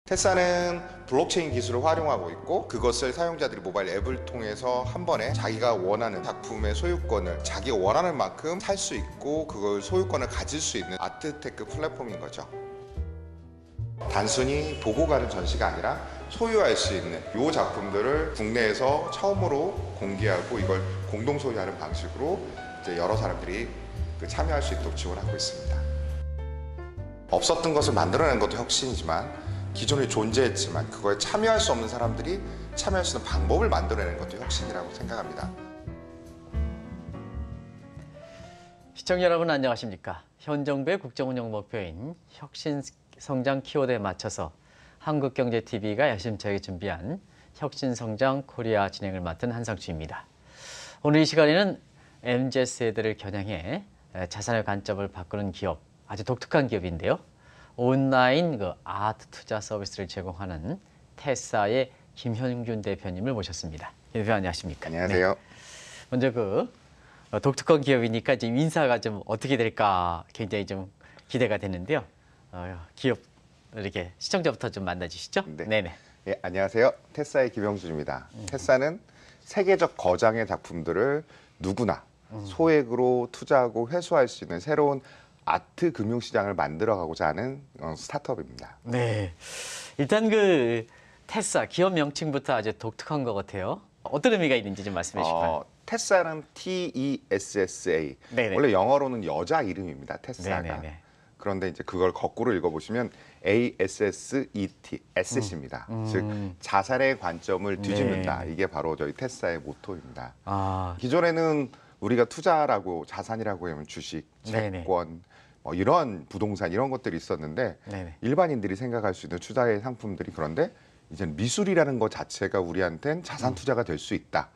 테사는 블록체인 기술을 활용하고 있고 그것을 사용자들이 모바일 앱을 통해서 한 번에 자기가 원하는 작품의 소유권을 자기가 원하는 만큼 살 수 있고 그걸 소유권을 가질 수 있는 아트테크 플랫폼인 거죠. 단순히 보고 가는 전시가 아니라 소유할 수 있는 이 작품들을 국내에서 처음으로 공개하고 이걸 공동 소유하는 방식으로 이제 여러 사람들이 참여할 수 있도록 지원하고 있습니다. 없었던 것을 만들어내는 것도 혁신이지만 기존에 존재했지만 그거에 참여할 수 없는 사람들이 참여할 수 있는 방법을 만들어내는 것도 혁신이라고 생각합니다. 시청자 여러분 안녕하십니까? 현 정부의 국정운영 목표인 혁신 성장 키워드에 맞춰서 한국경제TV가 야심차게 준비한 혁신성장 코리아 진행을 맡은 한상추입니다. 오늘 이 시간에는 MZ세대를 겨냥해 자산의 관점을 바꾸는 기업, 아주 독특한 기업인데요. 온라인 아트 투자 서비스를 제공하는 테사의 김현균 대표님을 모셨습니다. 대표 안녕하십니까? 안녕하세요. 네. 먼저 독특한 기업이니까 지금 인사가 좀 어떻게 될까 굉장히 좀 기대가 되는데요. 기업 이렇게 시청자부터 좀 만나주시죠. 네. 네네. 예, 안녕하세요. 테사의 김영준입니다. 테사는 세계적 거장의 작품들을 누구나 소액으로 투자하고 회수할 수 있는 새로운 아트 금융시장을 만들어가고자 하는 스타트업입니다. 네. 일단 테사 기업 명칭부터 아주 독특한 것 같아요. 어떤 의미가 있는지 좀 말씀해 주실까요? 테사는 T-E-S-S-A. 네네. 원래 영어로는 여자 이름입니다. 테사가. 네네네. 그런데 이제 그걸 거꾸로 읽어보시면 A-S-S-E-T, S입니다. 즉 자산의 관점을 뒤집는다. 네. 이게 바로 저희 테사의 모토입니다. 아, 기존에는 우리가 투자라고 자산이라고 하면 주식, 네네. 채권, 이런 부동산 이런 것들이 있었는데 네네. 일반인들이 생각할 수 있는 투자의 상품들이 그런데 이제는 미술이라는 것 자체가 우리한테는 자산 투자가 될 수 있다.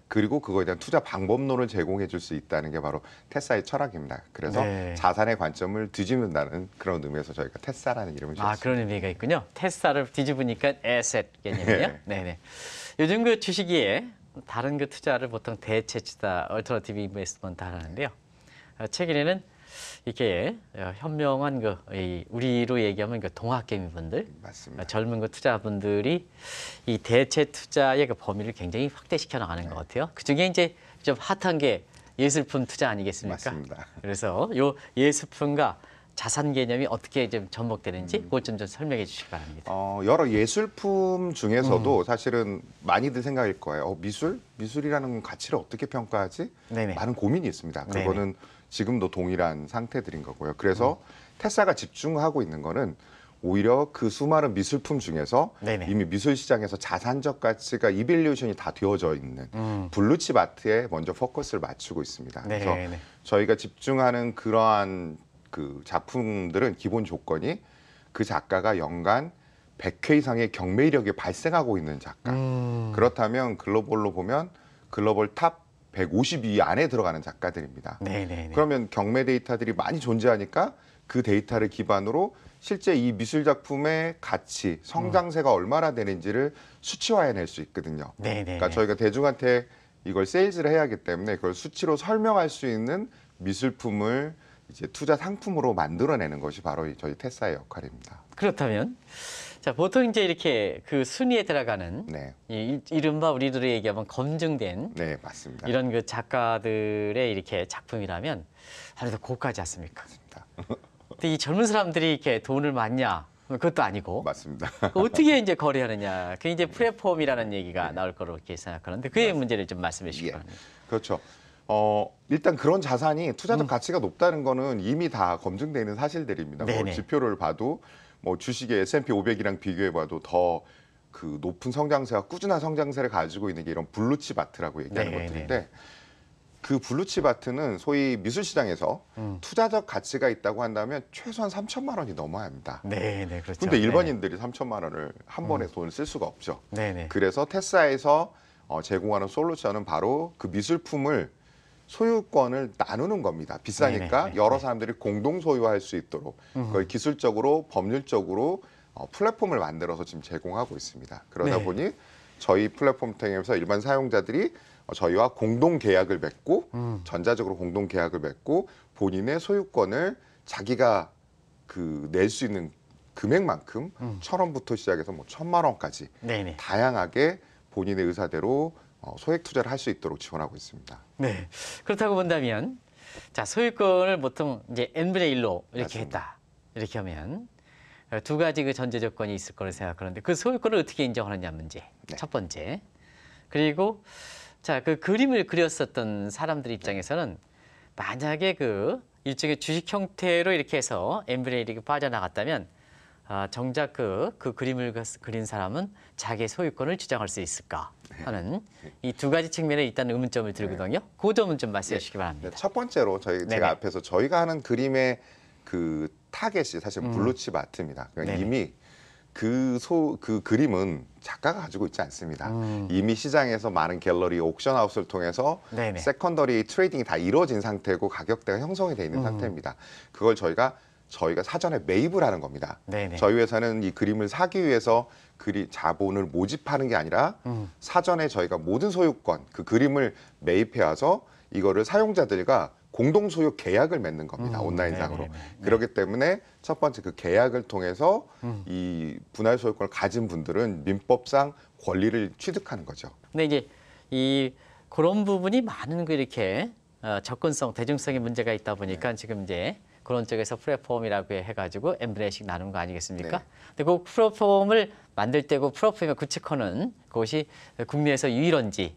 그리고 그거에 대한 투자 방법론을 제공해 줄 수 있다는 게 바로 테사의 철학입니다. 그래서 네. 자산의 관점을 뒤집는다는 그런 의미에서 저희가 테사라는 이름을 지었습니다. 그런 의미가 있군요. 테사를 뒤집으니까 에셋 개념이요. 네네. 요즘 주식에 다른 투자를 보통 대체 투자, 얼터너티브 인베스트먼트 하는데요. 최근에는 이렇게 현명한 우리로 얘기하면 동학개미분들, 맞습니다. 젊은 투자분들이 이 대체 투자의 범위를 굉장히 확대시켜 나가는 것 같아요. 그 중에 이제 좀 핫한 게 예술품 투자 아니겠습니까? 맞습니다. 그래서 요 예술품과 자산 개념이 어떻게 좀 접목되는지 그걸 좀 설명해 주시기 바랍니다. 여러 예술품 중에서도 사실은 많이들 생각일 거예요. 미술이라는 가치를 어떻게 평가하지? 네네. 많은 고민이 있습니다. 네네. 그거는 지금도 동일한 상태들인 거고요. 그래서 테사가 집중하고 있는 거는 오히려 그 수많은 미술품 중에서 네네. 이미 미술 시장에서 자산적 가치가 이밸류에이션이 다 되어져 있는 블루칩 아트에 먼저 포커스를 맞추고 있습니다. 그래서 네네. 저희가 집중하는 그러한 작품들은 기본 조건이 그 작가가 연간 100회 이상의 경매 이력이 발생하고 있는 작가. 그렇다면 글로벌로 보면 글로벌 탑 150위 안에 들어가는 작가들입니다. 네네네. 그러면 경매 데이터들이 많이 존재하니까 그 데이터를 기반으로 실제 이 미술 작품의 가치, 성장세가 얼마나 되는지를 수치화해낼 수 있거든요. 네네네. 그러니까 저희가 대중한테 이걸 세일즈를 해야 하기 때문에 그걸 수치로 설명할 수 있는 미술품을 이제 투자 상품으로 만들어내는 것이 바로 저희 테사의 역할입니다. 그렇다면 자 보통 이제 이렇게 순위에 들어가는 네, 이른바 우리들이 얘기하면 검증된 네 맞습니다. 이런 작가들의 이렇게 작품이라면 아무래도 고가지 않습니까? 근데 이 젊은 사람들이 이렇게 돈을 많냐? 그것도 아니고 맞습니다. 어떻게 이제 거래하느냐? 그게 이제 플랫폼이라는 얘기가 나올 거로 이렇게 생각하는데 그의 문제를 좀 말씀해 주시기 예. 바랍니다. 그렇죠. 일단 그런 자산이 투자적 가치가 높다는 거는 이미 다 검증되어 있는 사실들입니다. 네네. 지표를 봐도 주식의 S&P 500이랑 비교해 봐도 더 높은 성장세와 꾸준한 성장세를 가지고 있는 게 이런 블루칩 아트라고 얘기하는 네네. 것들인데 그 블루칩 아트는 소위 미술 시장에서 투자적 가치가 있다고 한다면 최소한 3천만 원이 넘어야 합니다. 네네 그렇죠. 근데 일반인들이 3천만 원을 한 번에 돈을 쓸 수가 없죠. 네네. 그래서 테사에서 제공하는 솔루션은 바로 그 미술품을 소유권을 나누는 겁니다. 비싸니까 네네. 여러 사람들이 공동 소유할 수 있도록 그걸 기술적으로 법률적으로 플랫폼을 만들어서 지금 제공하고 있습니다. 그러다 네. 보니 저희 플랫폼 통해서 일반 사용자들이 저희와 공동 계약을 맺고 전자적으로 공동 계약을 맺고 본인의 소유권을 자기가 낼 수 있는 금액만큼 1,000원부터 시작해서 뭐 1,000만 원까지 네네. 다양하게 본인의 의사대로 소액 투자를 할 수 있도록 지원하고 있습니다. 네. 그렇다고 본다면 자, 소유권을 보통 이제 n분의 1로 이렇게 맞습니다. 했다. 이렇게 하면 두 가지 그 전제 조건이 있을 거로 생각하는데 그 소유권을 어떻게 인정하느냐 문제. 네. 첫 번째. 그리고 자, 그 그림을 그렸었던 사람들 입장에서는 만약에 그 일종의 주식 형태로 이렇게 해서 n분의 1이 빠져나갔다면 정작 그 그림을 그린 사람은 자기의 소유권을 주장할 수 있을까 하는 이 두 가지 측면에 일단 의문점을 들거든요. 그 점은 좀 말씀해 주시기 바랍니다. 첫 번째로 네네. 제가 앞에서 저희가 하는 그림의 그 타겟이 사실 블루칩 아트입니다. 그러니까 네네. 이미 그 그림은 작가가 가지고 있지 않습니다. 이미 시장에서 많은 갤러리, 옥션하우스를 통해서 네네. 세컨더리 트레이딩이 다 이루어진 상태고 가격대가 형성이 돼 있는 상태입니다. 그걸 저희가 사전에 매입을 하는 겁니다. 네네. 저희 회사는 이 그림을 사기 위해서 자본을 모집하는 게 아니라 사전에 저희가 모든 소유권, 그 그림을 매입해 와서 이거를 사용자들과 공동 소유 계약을 맺는 겁니다. 온라인상으로. 네네네. 그렇기 때문에 첫 번째 그 계약을 통해서 이 분할 소유권을 가진 분들은 민법상 권리를 취득하는 거죠. 근데 이제 그런 부분이 많은 그 이렇게 접근성, 대중성의 문제가 있다 보니까 지금 이제 그런 쪽에서 플랫폼이라고 해가지고 n분의 1씩 나눈 거 아니겠습니까? 네. 근데 그 플랫폼을 만들 때고 플랫폼을 구축하는 그것이 국내에서 유일한지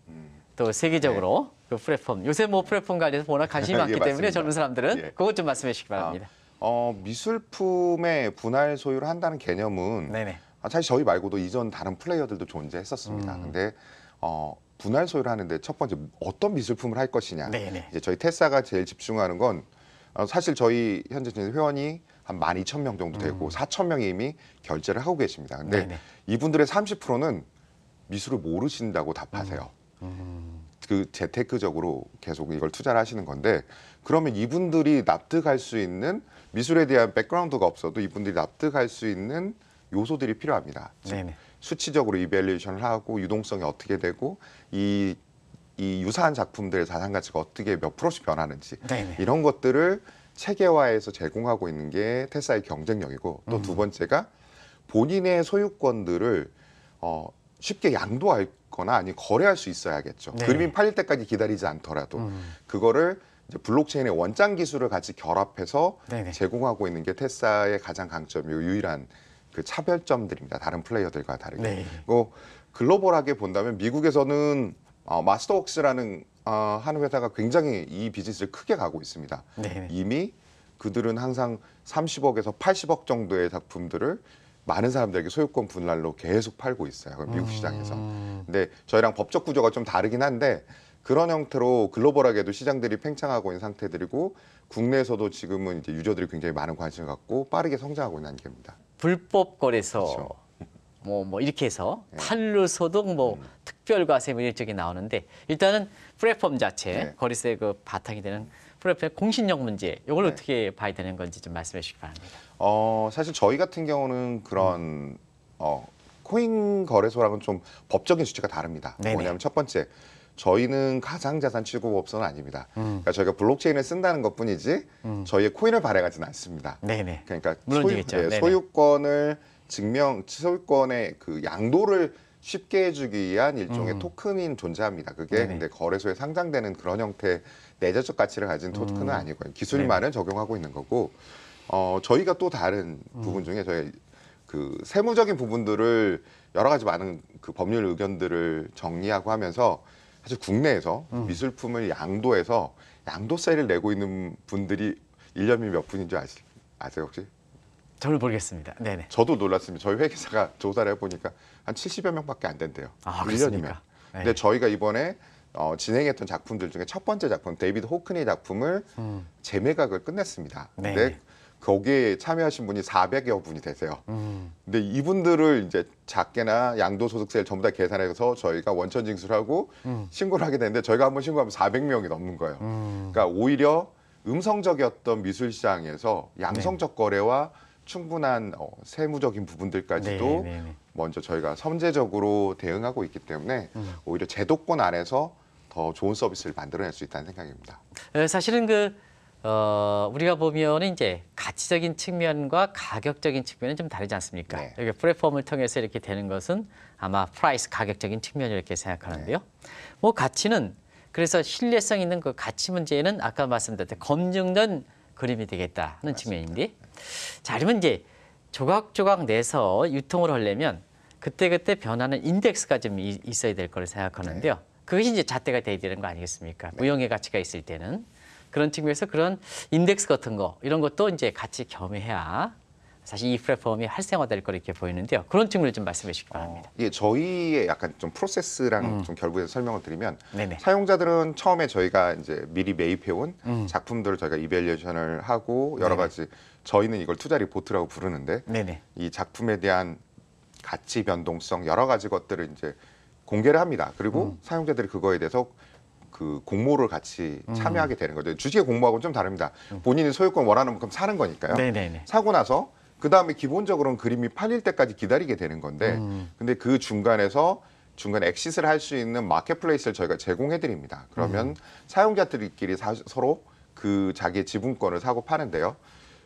또 세계적으로 그 플랫폼 요새 뭐 플랫폼 관련해서 워낙 관심이 예, 많기 때문에 맞습니다. 젊은 사람들은 예. 그것 좀 말씀해 주시기 바랍니다. 미술품의 분할 소유를 한다는 개념은 네네. 사실 저희 말고도 이전 다른 플레이어들도 존재했었습니다. 근데 분할 소유를 하는데 첫 번째 어떤 미술품을 할 것이냐. 네네. 이제 저희 테사가 제일 집중하는 건 사실 저희 현재 회원이 한 12,000명 정도 되고 4,000명이 이미 결제를 하고 계십니다. 근데 네네. 이분들의 30%는 미술을 모르신다고 답하세요. 그 재테크적으로 계속 이걸 투자를 하시는 건데 그러면 이분들이 납득할 수 있는 미술에 대한 백그라운드가 없어도 이분들이 납득할 수 있는 요소들이 필요합니다. 즉, 네네. 수치적으로 이밸류에이션을 하고 유동성이 어떻게 되고 이 유사한 작품들의 자산 가치가 어떻게 몇 프로씩 변하는지 네네. 이런 것들을 체계화해서 제공하고 있는 게 테사의 경쟁력이고 또 두 번째가 본인의 소유권들을 쉽게 양도하거나 아니 거래할 수 있어야겠죠. 네. 그림이 팔릴 때까지 기다리지 않더라도 그거를 이제 블록체인의 원장 기술을 같이 결합해서 네네. 제공하고 있는 게 테사의 가장 강점이고 유일한 그 차별점들입니다. 다른 플레이어들과 다르게. 네. 그리고 글로벌하게 본다면 미국에서는 마스터웍스라는 하는 회사가 굉장히 이 비즈니스를 크게 가고 있습니다. 네네. 이미 그들은 항상 30억에서 80억 정도의 작품들을 많은 사람들에게 소유권 분할로 계속 팔고 있어요. 미국 시장에서. 근데 저희랑 법적 구조가 좀 다르긴 한데 그런 형태로 글로벌하게도 시장들이 팽창하고 있는 상태들이고 국내에서도 지금은 이제 유저들이 굉장히 많은 관심을 갖고 빠르게 성장하고 있는 단계입니다. 불법 거래소 그렇죠. 뭐 이렇게 해서 탈루 소득 뭐 특별 과세 뭐 이런 쪽이 나오는데 일단은 플랫폼 자체 네. 거래소의 그 바탕이 되는 플랫폼의 공신력 문제 이걸 네. 어떻게 봐야 되는 건지 좀 말씀해 주시기 바랍니다. 사실 저희 같은 경우는 그런 코인 거래소랑은 좀 법적인 수치가 다릅니다. 네네. 뭐냐면 첫 번째 저희는 가상자산 취급업소는 아닙니다. 그러니까 저희가 블록체인을 쓴다는 것뿐이지 저희의 코인을 발행하지는 않습니다. 네네. 그러니까 물론이겠죠. 네네. 소유권을 소유권의 그 양도를 쉽게 해주기 위한 일종의 토큰인 존재합니다. 그게 네네. 근데 거래소에 상장되는 그런 형태의 내재적 가치를 가진 토큰은 아니고요. 기술만을 적용하고 있는 거고 저희가 또 다른 부분 중에 저희 그 세무적인 부분들을 여러 가지 많은 그 법률 의견들을 정리하고 하면서 사실 국내에서 미술품을 양도해서 양도세를 내고 있는 분들이 1년이 몇 분인 줄 아세요 혹시? 저를 모르겠습니다. 네네. 저도 놀랐습니다. 저희 회계사가 조사를 해보니까 한 70여 명밖에 안 된대요. 아, 1년이면. 그렇습니까? 네. 근데 저희가 이번에 진행했던 작품들 중에 첫 번째 작품 데이비드 호크니 작품을 재매각을 끝냈습니다. 네. 근데 거기에 참여하신 분이 400여 분이 되세요. 근데 이분들을 이제 작게나 양도소득세를 전부 다 계산해서 저희가 원천 징수하고 신고를 하게 되는데 저희가 한번 신고하면 400명이 넘는 거예요. 그러니까 오히려 음성적이었던 미술 시장에서 양성적 거래와 충분한 세무적인 부분들까지도 네네네. 먼저 저희가 선제적으로 대응하고 있기 때문에 오히려 제도권 안에서 더 좋은 서비스를 만들어낼 수 있다는 생각입니다. 사실은 그 우리가 보면은 이제 가치적인 측면과 가격적인 측면은 좀 다르지 않습니까? 네. 여기 플랫폼을 통해서 이렇게 되는 것은 아마 프라이스 가격적인 측면을 이렇게 생각하는데요. 뭐 가치는 그래서 신뢰성 있는 그 가치 문제는 아까 말씀드렸던 검증된 그림이 되겠다는 측면인데, 자, 그러면 이제 조각조각 내서 유통을 하려면 그때그때 변하는 인덱스가 좀 있어야 될 거를 생각하는데요. 그것이 이제 잣대가 돼야 되는 거 아니겠습니까? 무형의 가치가 있을 때는. 그런 측면에서 그런 인덱스 같은 거 이런 것도 이제 같이 겸해야 사실 이 플랫폼이 활성화될 거 이렇게 보이는데요. 그런 측면을 좀 말씀해 주시기 바랍니다. 이게 저희의 약간 좀 프로세스랑 좀 결부해서 설명을 드리면 네네. 사용자들은 처음에 저희가 이제 미리 매입해온 작품들을 저희가 이밸류에이션을 하고 여러 네네. 가지 저희는 이걸 투자 리포트라고 부르는데 네네. 이 작품에 대한 가치 변동성 여러 가지 것들을 이제 공개를 합니다. 그리고 사용자들이 그거에 대해서 그 공모를 같이 참여하게 되는 거죠. 주식의 공모하고는 좀 다릅니다. 본인이 소유권 원하는 만큼 사는 거니까요. 네네네. 사고 나서 그 다음에 기본적으로는 그림이 팔릴 때까지 기다리게 되는 건데 근데 그 중간에 엑시스를 할 수 있는 마켓플레이스를 저희가 제공해 드립니다. 그러면 사용자들끼리 서로 그 자기의 지분권을 사고 파는데요.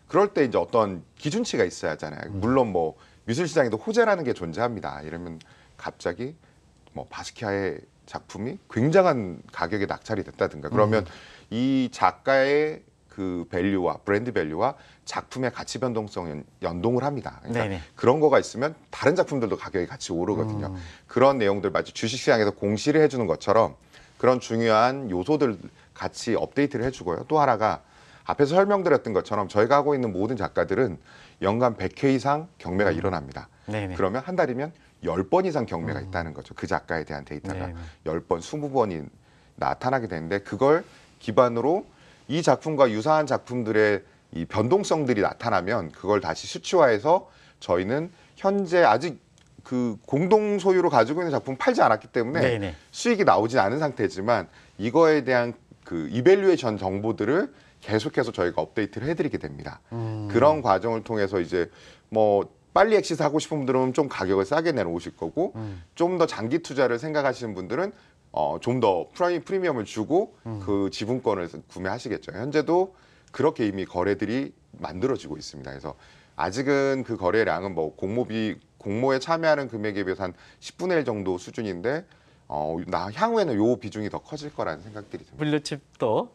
그럴 때 이제 어떤 기준치가 있어야 하잖아요. 물론 뭐 미술시장에도 호재라는 게 존재합니다. 이러면 갑자기 뭐 바스키아의 작품이 굉장한 가격에 낙찰이 됐다든가 그러면 이 작가의 그 밸류와 브랜드 밸류와 작품의 가치 변동성을 연동을 합니다. 그러니까 네네. 그런 거가 있으면 다른 작품들도 가격이 같이 오르거든요. 그런 내용들 마치 주식시장에서 공시를 해주는 것처럼 그런 중요한 요소들 같이 업데이트를 해주고요. 또 하나가 앞에서 설명드렸던 것처럼 저희가 하고 있는 모든 작가들은 연간 100회 이상 경매가 일어납니다. 네네. 그러면 한 달이면 10번 이상 경매가 있다는 거죠. 그 작가에 대한 데이터가 네네. 10번, 20번이 나타나게 되는데 그걸 기반으로 이 작품과 유사한 작품들의 이 변동성들이 나타나면 그걸 다시 수치화해서 저희는 현재 아직 그 공동 소유로 가지고 있는 작품 팔지 않았기 때문에 네네. 수익이 나오지 않은 상태지만 이거에 대한 그 이밸류에이션 정보들을 계속해서 저희가 업데이트를 해드리게 됩니다. 그런 과정을 통해서 이제 뭐 빨리 엑시스 하고 싶은 분들은 좀 가격을 싸게 내놓으실 거고 좀 더 장기 투자를 생각하시는 분들은 좀 더 프리미엄을 주고 그 지분권을 구매하시겠죠. 현재도 그렇게 이미 거래들이 만들어지고 있습니다. 그래서 아직은 그 거래량은 뭐 공모에 참여하는 금액에 비해서 한 10분의 1 정도 수준인데 향후에는 요 비중이 더 커질 거라는 생각들이 듭니다. 블루칩도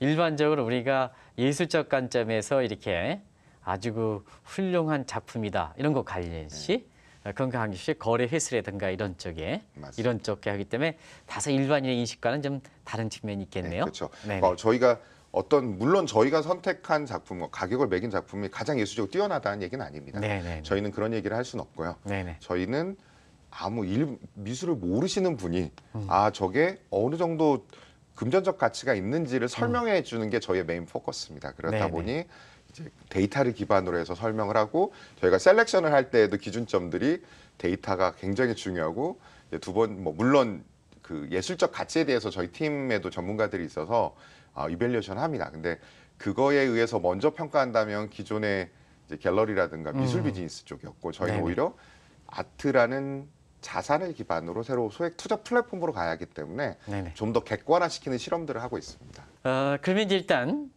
일반적으로 우리가 예술적 관점에서 이렇게 아주 그 훌륭한 작품이다 이런 거 관련시 건강한 시 거래 횟수라든가 이런 쪽에 맞습니다. 이런 쪽에 하기 때문에 다소 일반인의 인식과는 좀 다른 측면이 있겠네요. 그렇죠. 네네. 저희가 물론 저희가 선택한 작품, 가격을 매긴 작품이 가장 예술적으로 뛰어나다는 얘기는 아닙니다. 네네. 저희는 그런 얘기를 할 수는 없고요. 네네. 저희는 아무 미술을 모르시는 분이 저게 어느 정도 금전적 가치가 있는지를 설명해 주는 게 저희의 메인 포커스입니다. 그렇다 네네. 보니 이제 데이터를 기반으로 해서 설명을 하고 저희가 셀렉션을 할 때에도 기준점들이 데이터가 굉장히 중요하고 두 번 물론 그 예술적 가치에 대해서 저희 팀에도 전문가들이 있어서 이밸류에이션을 합니다. 근데 그거에 의해서 먼저 평가한다면 기존의 이제 갤러리라든가 미술 비즈니스 쪽이었고 저희는 네네. 오히려 아트라는 자산을 기반으로 새로 소액 투자 플랫폼으로 가야 하기 때문에 네네. 좀 더 객관화시키는 실험들을 하고 있습니다. 그러면 이제 일단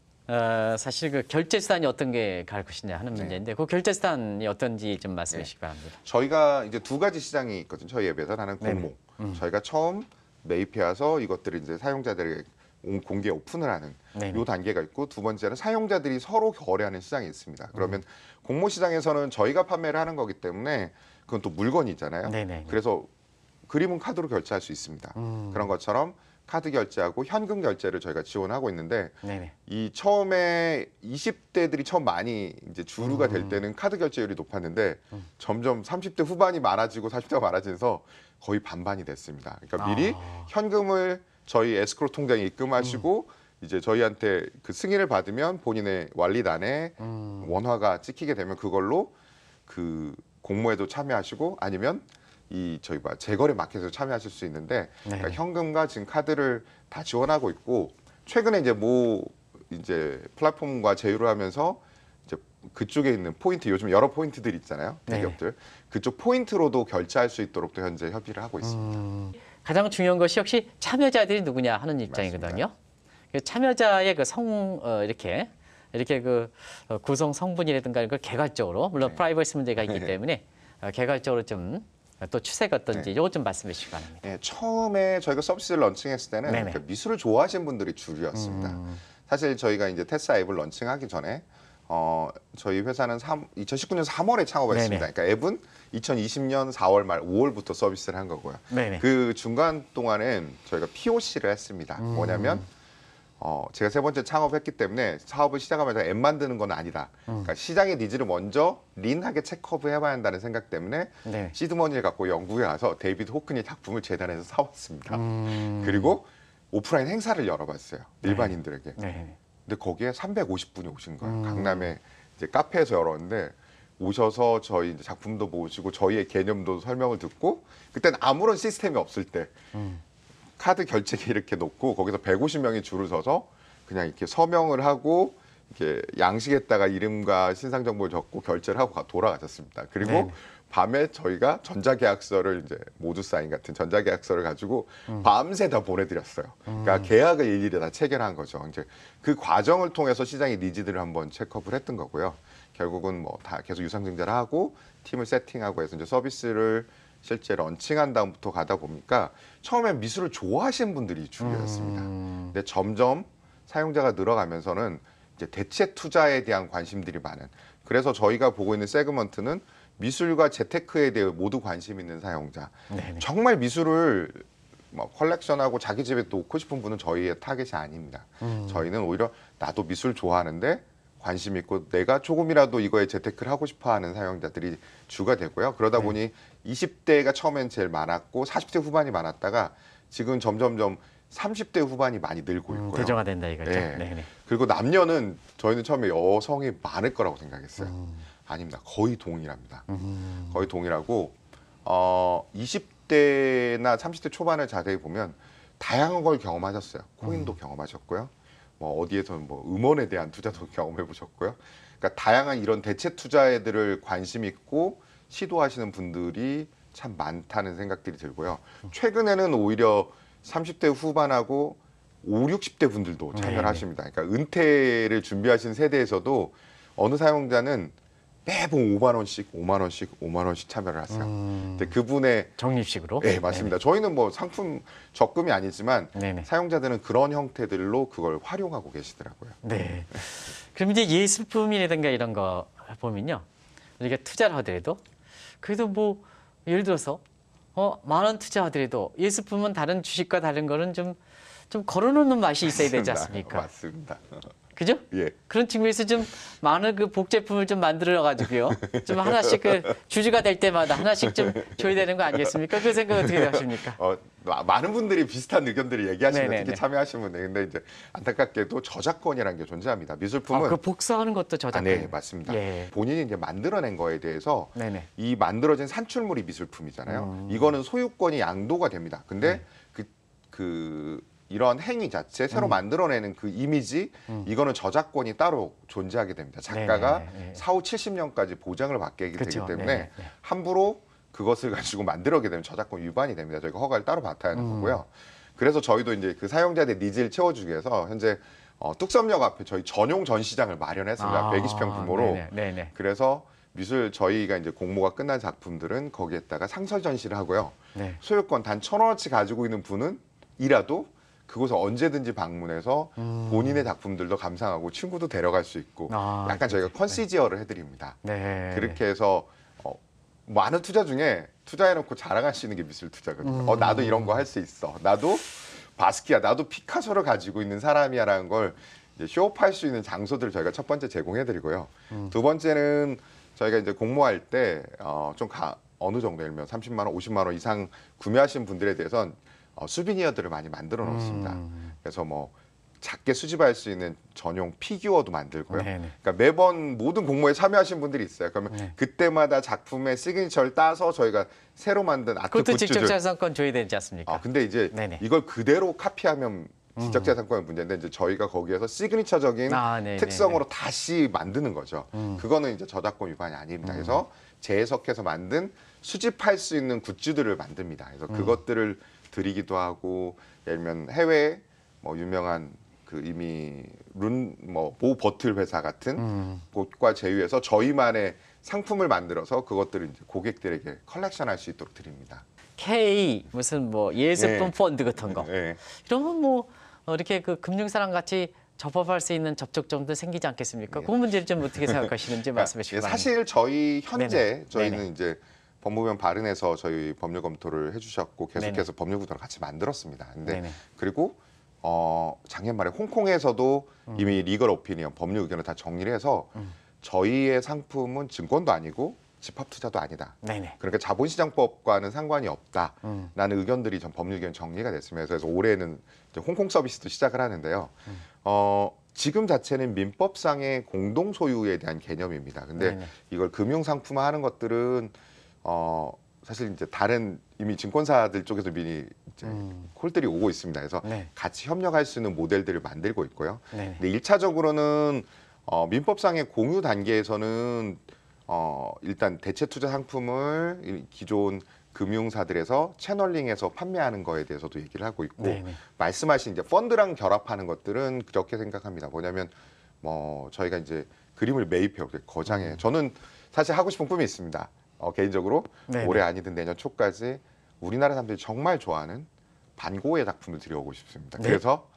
사실 그 결제 수단이 어떤 게 갈 것이냐 하는 문제인데 그 결제 수단이 어떤지 좀 말씀해 주시기 바랍니다. 저희가 이제 두 가지 시장이 있거든요. 저희에 비해서 하나는 공모. 저희가 처음 매입해 와서 이것들을 이제 사용자들에게 공개 오픈을 하는 네네. 요 단계가 있고 두 번째는 사용자들이 서로 거래하는 시장이 있습니다. 그러면 공모 시장에서는 저희가 판매를 하는 거기 때문에 그건 또 물건이잖아요. 네네. 그래서 그림은 카드로 결제할 수 있습니다. 그런 것처럼 카드 결제하고 현금 결제를 저희가 지원하고 있는데 네네. 이 처음에 20대들이 처음 많이 이제 주류가 될 때는 카드 결제율이 높았는데 점점 30대 후반이 많아지고 40대가 많아지면서 거의 반반이 됐습니다. 그러니까 미리 현금을 저희 에스크로 통장에 입금하시고 이제 저희한테 그 승인을 받으면 본인의 완리단에 원화가 찍히게 되면 그걸로 그 공모에도 참여하시고 아니면 저희 재거래 마켓에서 참여하실 수 있는데 그러니까 현금과 지금 카드를 다 지원하고 있고 최근에 이제 플랫폼과 제휴를 하면서 이제 그쪽에 있는 포인트 요즘 여러 포인트들 있잖아요. 대기업들 그쪽 포인트로도 결제할 수 있도록 또 현재 협의를 하고 있습니다. 가장 중요한 것이 역시 참여자들이 누구냐 하는 입장이거든요. 그 참여자의 그 이렇게 그 구성 성분이라든가 이걸 개괄적으로 물론 네. 프라이버시 문제가 있기 때문에 개괄적으로 좀 또 추세가 어떤지 네. 이것 좀 말씀해 주시기 바랍니다. 네, 처음에 저희가 서비스를 런칭했을 때는 네네. 그 미술을 좋아하시는 분들이 주류였습니다. 사실 저희가 이제 테스라 앱을 런칭하기 전에 저희 회사는 2019년 3월에 창업했습니다. 네네. 그러니까 앱은 2020년 4월 말 5월부터 서비스를 한 거고요. 네네. 그 중간 동안엔 저희가 POC를 했습니다. 뭐냐면 제가 세 번째 창업했기 때문에 사업을 시작하면서 앱 만드는 건 아니다. 그러니까 시장의 니즈를 먼저 린하게 체크업을 해봐야 한다는 생각 때문에 네. 시드머니를 갖고 영국에 가서 데이비드 호크니 작품을 재단에서 사왔습니다. 그리고 오프라인 행사를 열어봤어요. 일반인들에게. 네. 근데 거기에 350분이 오신 거예요. 강남에 이제 카페에서 열었는데 오셔서 저희 이제 작품도 보시고 저희의 개념도 설명을 듣고 그때는 아무런 시스템이 없을 때 카드 결제기 이렇게 놓고 거기서 150명이 줄을 서서 그냥 이렇게 서명을 하고 이렇게 양식에다가 이름과 신상 정보를 적고 결제를 하고 돌아가셨습니다. 그리고 네네. 밤에 저희가 전자계약서를 이제 모두 사인 같은 전자계약서를 가지고 밤새 다 보내드렸어요. 그러니까 계약을 일일이 다 체결한 거죠. 이제 그 과정을 통해서 시장의 니즈들을 한번 체크업을 했던 거고요. 결국은 뭐 다 계속 유상증자를 하고 팀을 세팅하고 해서 이제 서비스를 실제 런칭한 다음부터 가다 보니까 처음엔 미술을 좋아하시는 분들이 주류였습니다. 근데 점점 사용자가 늘어가면서는 이제 대체 투자에 대한 관심들이 많은. 그래서 저희가 보고 있는 세그먼트는 미술과 재테크에 대해 모두 관심 있는 사용자. 네네. 정말 미술을 뭐 컬렉션하고 자기 집에 놓고 싶은 분은 저희의 타겟이 아닙니다. 저희는 오히려 나도 미술 좋아하는데 관심 있고 내가 조금이라도 이거에 재테크를 하고 싶어하는 사용자들이 주가 되고요. 그러다 보니 20대가 처음엔 제일 많았고 40대 후반이 많았다가 지금 점점점 30대 후반이 많이 늘고 있고요. 대중화된다 이거죠. 네. 네네. 그리고 남녀는 저희는 처음에 여성이 많을 거라고 생각했어요. 아닙니다. 거의 동일합니다. 거의 동일하고 20대나 30대 초반을 자세히 보면 다양한 걸 경험하셨어요. 코인도 경험하셨고요. 뭐 어디에서는 뭐 음원에 대한 투자도 경험해 보셨고요. 그러니까 다양한 이런 대체 투자들을 관심 있고 시도하시는 분들이 참 많다는 생각들이 들고요. 최근에는 오히려 30대 후반하고 5, 60대 분들도 참여를 하십니다. 그러니까 은퇴를 준비하시는 세대에서도 어느 사용자는 매번 5만 원씩, 5만 원씩, 5만 원씩 참여를 하세요. 근데 그분의 적립식으로. 네, 맞습니다. 저희는 뭐 상품 적금이 아니지만 네네. 사용자들은 그런 형태들로 그걸 활용하고 계시더라고요. 네. 그럼 이제 예술품이라든가 이런 거 보면요. 우리가 투자를 하더라도 그래도 뭐 예를 들어서 10,000원 투자하더라도 예술품은 다른 주식과 다른 거는 좀 걸어놓는 맛이 있어야 되지 않습니까? 맞습니다. 그죠? 예. 그런 측면에서 좀 많은 그 복제품을 좀 만들어 가지고요. 좀 하나씩 그 주주가 될 때마다 하나씩 좀 줘야 되는 거 아니겠습니까? 그 생각 어떻게 하십니까? 많은 분들이 비슷한 의견들을 얘기하시면 네네네. 특히 참여하시면 근데 이제 안타깝게도 저작권이라는 게 존재합니다. 미술품은 그 복사하는 것도 저작권. 네, 맞습니다. 예. 본인이 이제 만들어낸 거에 대해서 네네. 이 만들어진 산출물이 미술품이잖아요. 이거는 소유권이 양도가 됩니다. 근데 이런 행위 자체, 새로 만들어내는 그 이미지, 이거는 저작권이 따로 존재하게 됩니다. 작가가 네네네. 4, 50년까지 보장을 받게 그쵸. 되기 때문에 네네. 함부로 그것을 가지고 만들어게 되면 저작권 위반이 됩니다. 저희가 허가를 따로 받아야 하는 거고요. 그래서 저희도 이제 그 사용자들의 니즈를 채워주기 위해서 현재 뚝섬역 앞에 저희 전용 전시장을 마련했습니다. 120평 규모로. 네네. 그래서 미술 저희가 이제 공모가 끝난 작품들은 거기에다가 상설 전시를 하고요. 네. 소유권 단 1,000원어치 가지고 있는 분은 이라도 그곳에 언제든지 방문해서 본인의 작품들도 감상하고 친구도 데려갈 수 있고 약간 저희가 컨시지어를 해드립니다. 네. 그렇게 해서 많은 투자 중에 투자해놓고 자랑할 수 있는 게 미술 투자거든요. 나도 이런 거 할 수 있어. 나도 바스키아, 나도 피카소를 가지고 있는 사람이야라는 걸 이제 쇼업할 수 있는 장소들을 저희가 첫 번째 제공해드리고요. 두 번째는 저희가 이제 공모할 때 어느 정도 예를 들면 30만 원, 50만 원 이상 구매하신 분들에 대해서는 수비니어들을 많이 만들어 놓습니다. 그래서 뭐 작게 수집할 수 있는 전용 피규어도 만들고요. 네네. 그러니까 매번 모든 공모에 참여하신 분들이 있어요. 그러면 네. 그때마다 작품의 시그니처를 따서 저희가 새로 만든 아트 그것도 직접 굿즈들. 자산권 줘야 되지 않습니까? 근데 이제 네네. 이걸 그대로 카피하면 지적재산권의 문제인데 이제 저희가 거기에서 시그니처적인 네네. 특성으로 다시 만드는 거죠. 그거는 이제 저작권 위반이 아닙니다. 그래서 재해석해서 만든 수집할 수 있는 굿즈들을 만듭니다. 그래서 그것들을 드리기도 하고 예를 들면 해외 뭐 유명한 그 이미 모 버틀 회사 같은 곳과 제휴해서 저희만의 상품을 만들어서 그것들을 이제 고객들에게 컬렉션할 수 있도록 드립니다. K 무슨 뭐 예술품 네. 펀드 같은 거 네. 이러면 뭐 이렇게 그 금융사랑 같이 접합할 수 있는 접촉점도 생기지 않겠습니까? 네. 그 문제를 좀 어떻게 생각하시는지 말씀해 주시기 바랍니다. 사실 저희 현재 네네. 저희는 네네. 이제 법무부면 발의해서 저희 법률 검토를 해주셨고 계속해서 네네. 법률 구도를 같이 만들었습니다. 근데 네네. 그리고 작년 말에 홍콩에서도 이미 리걸 오피니언 법률 의견을 다 정리를 해서 저희의 상품은 증권도 아니고 집합투자도 아니다. 네네. 그러니까 자본시장법과는 상관이 없다라는 의견들이 전 법률 의견 정리가 됐습니다. 그래서 올해는 이제 홍콩 서비스도 시작을 하는데요. 지금 자체는 민법상의 공동 소유에 대한 개념입니다. 근데 네네. 이걸 금융 상품화하는 것들은 사실 이제 다른 이미 증권사들 쪽에서 미리 이제 콜들이 오고 있습니다. 그래서 네. 같이 협력할 수 있는 모델들을 만들고 있고요. 네네. 근데 1차적으로는 민법상의 공유 단계에서는 일단 대체 투자 상품을 이 기존 금융사들에서 채널링해서 판매하는 거에 대해서도 얘기를 하고 있고 네네. 말씀하신 이제 펀드랑 결합하는 것들은 그렇게 생각합니다. 뭐냐면 저희가 이제 그림을 매입해요. 거장에 저는 사실 하고 싶은 꿈이 있습니다. 개인적으로 네네. 올해 아니든 내년 초까지 우리나라 사람들이 정말 좋아하는 반고의 작품을 들여오고 싶습니다. 네? 그래서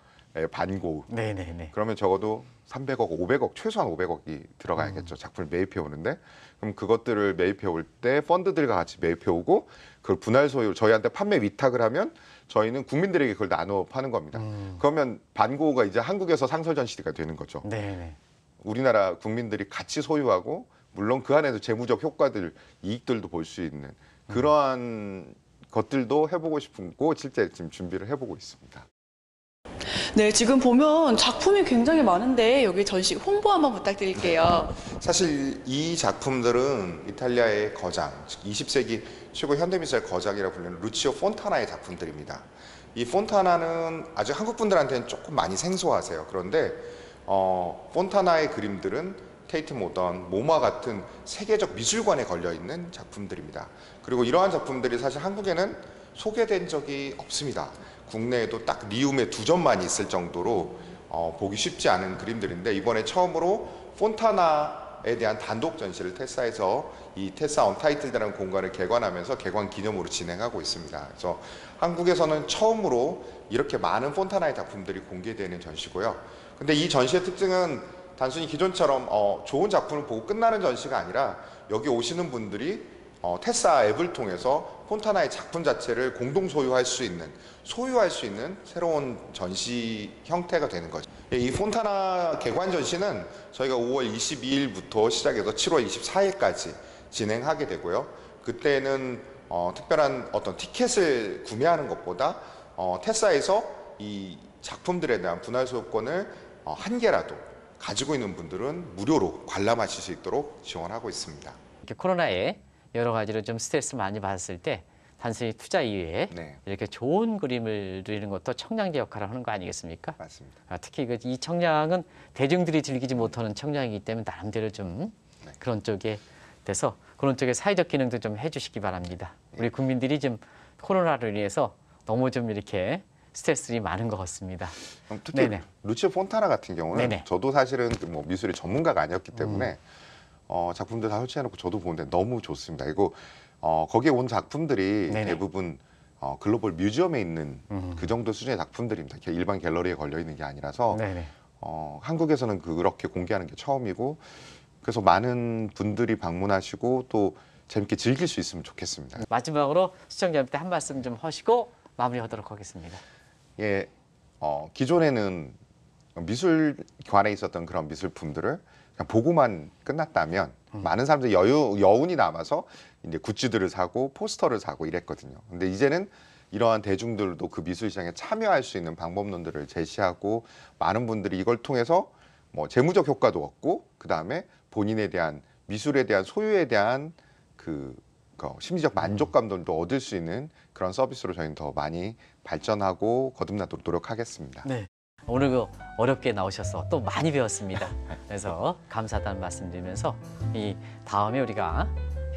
반고 네네네. 그러면 적어도 300억, 500억, 최소한 500억이 들어가야겠죠. 작품을 매입해 오는데 그럼 그것들을 매입해 올 때 펀드들과 같이 매입해 오고 그걸 분할 소유 저희한테 판매 위탁을 하면 저희는 국민들에게 그걸 나눠 파는 겁니다. 그러면 반고가 이제 한국에서 상설전 시대가 되는 거죠. 네네. 우리나라 국민들이 같이 소유하고 물론 그 안에서 재무적 효과들, 이익들도 볼 수 있는 그러한 것들도 해보고 싶고 실제 지금 준비를 해보고 있습니다. 네, 지금 보면 작품이 굉장히 많은데 여기 전시 홍보 한번 부탁드릴게요. 사실 이 작품들은 이탈리아의 거장, 즉 20세기 최고 현대미술의 거장이라 불리는 루치오 폰타나의 작품들입니다. 이 폰타나는 아직 한국 분들한테는 조금 많이 생소하세요. 그런데 폰타나의 그림들은 테이트 모던, 모마 같은 세계적 미술관에 걸려 있는 작품들입니다. 그리고 이러한 작품들이 사실 한국에는 소개된 적이 없습니다. 국내에도 딱 리움에 2점만 있을 정도로 보기 쉽지 않은 그림들인데 이번에 처음으로 폰타나에 대한 단독 전시를 테사에서 이 테사 언타이틀드라는 공간을 개관하면서 개관 기념으로 진행하고 있습니다. 그래서 한국에서는 처음으로 이렇게 많은 폰타나의 작품들이 공개되는 전시고요. 근데 이 전시의 특징은 단순히 기존처럼 좋은 작품을 보고 끝나는 전시가 아니라 여기 오시는 분들이 테사 앱을 통해서 폰타나의 작품 자체를 공동 소유할 수 있는 새로운 전시 형태가 되는 거죠. 이 폰타나 개관 전시는 저희가 5월 22일부터 시작해서 7월 24일까지 진행하게 되고요. 그때는 특별한 어떤 티켓을 구매하는 것보다 테사에서 이 작품들에 대한 분할 소유권을 한 개라도 가지고 있는 분들은 무료로 관람하실 수 있도록 지원하고 있습니다. 이렇게 코로나에 여러 가지로 좀 스트레스 많이 받았을 때 단순히 투자 이외에 네. 이렇게 좋은 그림을 그리는 것도 청량제 역할을 하는 거 아니겠습니까? 맞습니다. 특히 이 청량은 대중들이 즐기지 못하는 청량이기 때문에 나름대로 좀 네. 그런 쪽에 돼서 그런 쪽에 사회적 기능도 좀 해주시기 바랍니다. 우리 국민들이 좀 코로나로 인해서 너무 좀 이렇게 스트레스들이 많은 것 같습니다. 특히 네네. 루치오 폰타나 같은 경우는 네네. 저도 사실은 뭐 미술의 전문가가 아니었기 때문에 작품들 다 설치해놓고 저도 보는데 너무 좋습니다. 이거 거기에 온 작품들이 네네. 대부분 글로벌 뮤지엄에 있는 그 정도 수준의 작품들입니다. 일반 갤러리에 걸려 있는 게 아니라서 네네. 한국에서는 그렇게 공개하는 게 처음이고 그래서 많은 분들이 방문하시고 또 재밌게 즐길 수 있으면 좋겠습니다. 마지막으로 시청자님한테 한 말씀 좀 하시고 마무리하도록 하겠습니다. 예, 기존에는 미술관에 있었던 그런 미술품들을 그냥 보고만 끝났다면 많은 사람들이 여운이 남아서 이제 굿즈들을 사고 포스터를 사고 이랬거든요. 근데 이제는 이러한 대중들도 그 미술 시장에 참여할 수 있는 방법론들을 제시하고 많은 분들이 이걸 통해서 뭐 재무적 효과도 얻고 그 다음에 본인에 대한 미술에 대한 소유에 대한 그 심리적 만족감들도 얻을 수 있는 그런 서비스로 저희는 더 많이 발전하고 거듭나도록 노력하겠습니다. 네. 오늘 그 어렵게 나오셔서 또 많이 배웠습니다. 그래서 감사하다는 말씀드리면서 이 다음에 우리가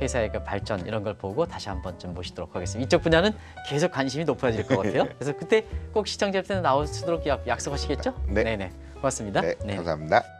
회사의 그 발전 이런 걸 보고 다시 한번 좀 모시도록 하겠습니다. 이쪽 분야는 계속 관심이 높아질 것 같아요. 그래서 그때 꼭 시청자 앞에 나오시도록 약속하시겠죠? 네. 네네. 고맙습니다. 네, 감사합니다.